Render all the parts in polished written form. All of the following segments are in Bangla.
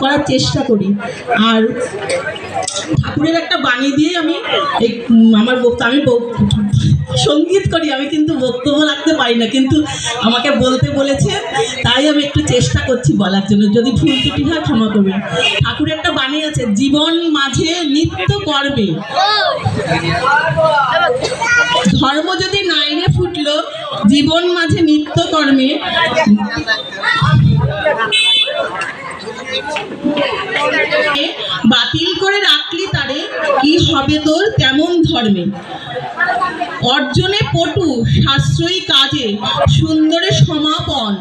করার চেষ্টা করি। আর ঠাকুরের একটা বাণী দিয়ে আমি আমার আমি সঙ্গীত করি, আমি কিন্তু বক্তব্য রাখতে পারি না, কিন্তু আমাকে বলতে বলেছে তাই আমি একটু চেষ্টা করছি বলার জন্য। যদি ভুল ত্রুটি হয় ক্ষমা করবেন। ঠাকুরের একটা বাণী আছে, জীবন মাঝে নিত্য কর্মে ধর্ম যদি নাইরে ফুটলো, জীবন মাঝে নিত্য কর্মে বাতিল করে রাখলি তারে, কি হবে তোর তেমন ধর্মে। অর্জনে পটু সাশ্রয়ী কাজে সুন্দরে সমাপন,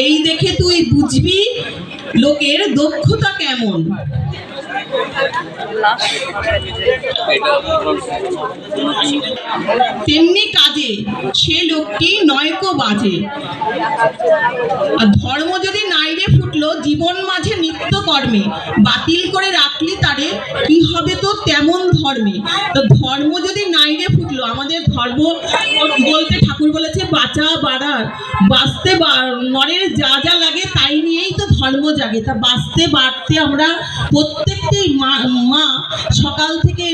এই দেখে তুই বুঝবি লোকের দক্ষতা কেমন। তেমনি কাজে সে লোকটি নয়কো বাজে। আর ধর্ম যদি নাইরে ফুটলো, জীবন মাঝে নিত্য কর্মে বাতিল করে রাখলি তারে, কি হবে তো তেমন ধর্মে। তো ধর্ম যদি নাইরে ফুটলো, আমাদের ধর্ম বলতে ঠাকুর বলেছে বাঁচা বাড়ার, বাঁচতে নরের যা যা লাগে তাই নিয়েই তো ধর্ম জাগে। তা বাঁচতে বাড়তে আমরা প্রত্যেকটি মা সকাল থেকে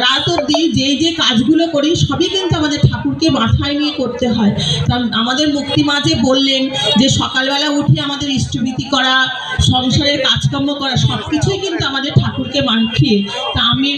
রাত অবধি যে যে কাজগুলো করি সবই কিন্তু আমাদের ঠাকুরকে মাথায় নিয়ে করতে হয়। তা আমাদের মুক্তি মা যে বললেন যে সকালবেলা উঠে আমাদের ইষ্টভীতি করা, সংসারের কাজকর্ম করা, সব কিছুই কিন্তু আমাদের ঠাকুরকে মাখিয়ে। তা আমি